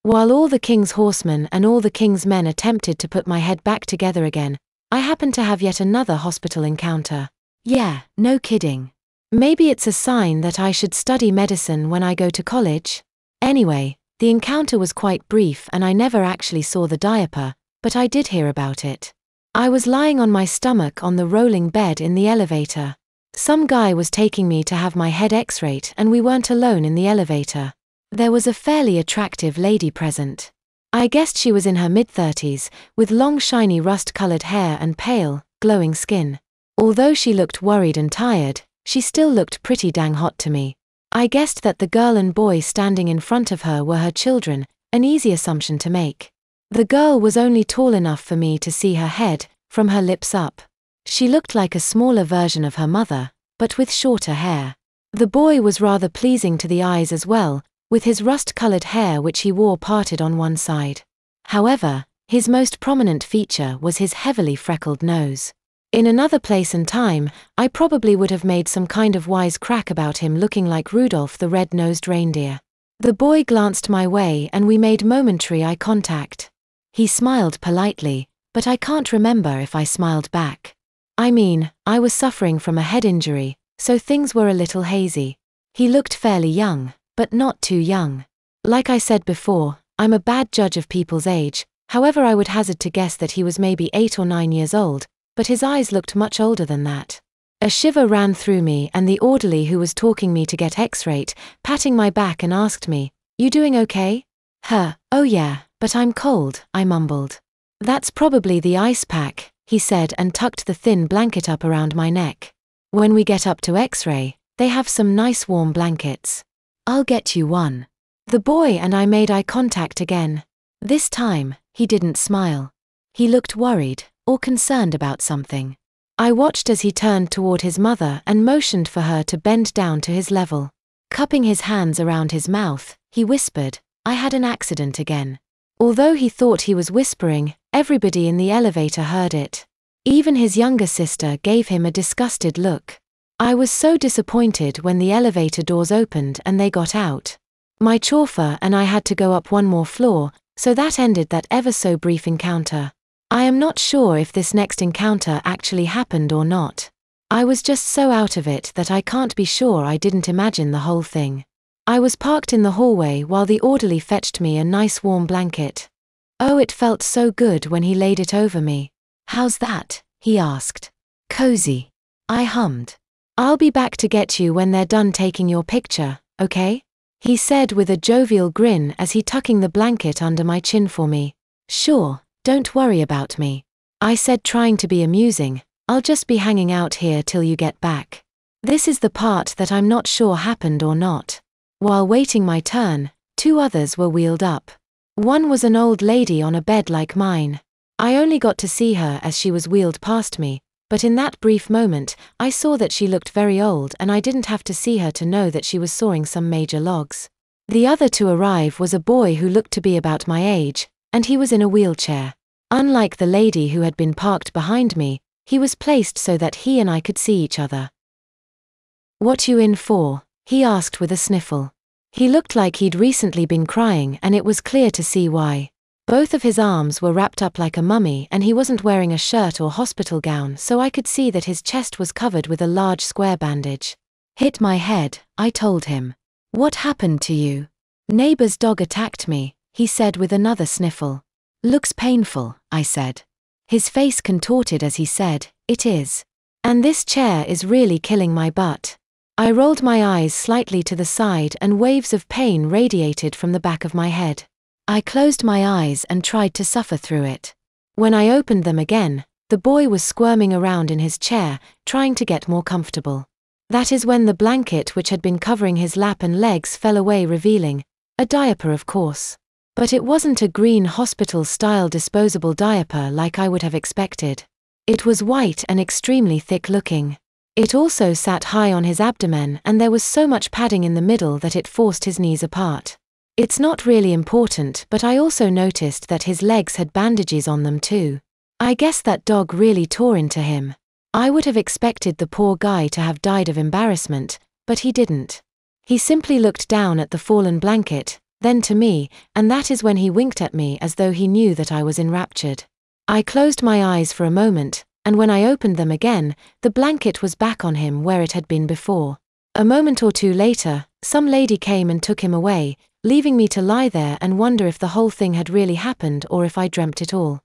While all the king's horsemen and all the king's men attempted to put my head back together again, I happened to have yet another hospital encounter. Yeah, no kidding. Maybe it's a sign that I should study medicine when I go to college? Anyway, the encounter was quite brief and I never actually saw the diaper, but I did hear about it. I was lying on my stomach on the rolling bed in the elevator. Some guy was taking me to have my head x-rayed and we weren't alone in the elevator. There was a fairly attractive lady present. I guessed she was in her mid-30s, with long shiny rust-colored hair and pale, glowing skin. Although she looked worried and tired, she still looked pretty dang hot to me. I guessed that the girl and boy standing in front of her were her children, an easy assumption to make. The girl was only tall enough for me to see her head, from her lips up. She looked like a smaller version of her mother, but with shorter hair. The boy was rather pleasing to the eyes as well, with his rust-colored hair which he wore parted on one side. However, his most prominent feature was his heavily freckled nose. In another place and time, I probably would have made some kind of wise crack about him looking like Rudolph the red-nosed reindeer. The boy glanced my way and we made momentary eye contact. He smiled politely, but I can't remember if I smiled back. I mean, I was suffering from a head injury, so things were a little hazy. He looked fairly young, but not too young. Like I said before, I'm a bad judge of people's age, however I would hazard to guess that he was maybe 8 or 9 years old, but his eyes looked much older than that. A shiver ran through me and the orderly who was talking me to get x-rayed, patting my back and asked me, "You doing okay?" "Oh yeah, but I'm cold," I mumbled. "That's probably the ice pack," he said and tucked the thin blanket up around my neck. "When we get up to x-ray, they have some nice warm blankets. I'll get you one." The boy and I made eye contact again. This time, he didn't smile. He looked worried, or concerned about something. I watched as he turned toward his mother and motioned for her to bend down to his level. Cupping his hands around his mouth, he whispered, "I had an accident again." Although he thought he was whispering, everybody in the elevator heard it. Even his younger sister gave him a disgusted look. I was so disappointed when the elevator doors opened and they got out. My chauffeur and I had to go up one more floor, so that ended that ever so brief encounter. I am not sure if this next encounter actually happened or not. I was just so out of it that I can't be sure I didn't imagine the whole thing. I was parked in the hallway while the orderly fetched me a nice warm blanket. Oh, it felt so good when he laid it over me. "How's that?" he asked. "Cozy," I hummed. "I'll be back to get you when they're done taking your picture, okay?" he said with a jovial grin as he tucking the blanket under my chin for me. "Sure, don't worry about me," I said, trying to be amusing. "I'll just be hanging out here till you get back." This is the part that I'm not sure happened or not. While waiting my turn, 2 others were wheeled up. One was an old lady on a bed like mine. I only got to see her as she was wheeled past me, but in that brief moment, I saw that she looked very old and I didn't have to see her to know that she was sawing some major logs. The other to arrive was a boy who looked to be about my age, and he was in a wheelchair. Unlike the lady who had been parked behind me, he was placed so that he and I could see each other. "What you in for?" he asked with a sniffle. He looked like he'd recently been crying and it was clear to see why. Both of his arms were wrapped up like a mummy and he wasn't wearing a shirt or hospital gown, so I could see that his chest was covered with a large square bandage. "Hit my head," I told him. "What happened to you?" "Neighbor's dog attacked me," he said with another sniffle. "Looks painful," I said. His face contorted as he said, "It is. And this chair is really killing my butt." I rolled my eyes slightly to the side and waves of pain radiated from the back of my head. I closed my eyes and tried to suffer through it. When I opened them again, the boy was squirming around in his chair, trying to get more comfortable. That is when the blanket which had been covering his lap and legs fell away, revealing a diaper, of course. But it wasn't a green hospital-style disposable diaper like I would have expected. It was white and extremely thick-looking. It also sat high on his abdomen and there was so much padding in the middle that it forced his knees apart. It's not really important, but I also noticed that his legs had bandages on them too. I guess that dog really tore into him. I would have expected the poor guy to have died of embarrassment, but he didn't. He simply looked down at the fallen blanket, then to me, and that is when he winked at me as though he knew that I was enraptured. I closed my eyes for a moment, and when I opened them again, the blanket was back on him where it had been before. A moment or two later, some lady came and took him away, leaving me to lie there and wonder if the whole thing had really happened or if I dreamt it all.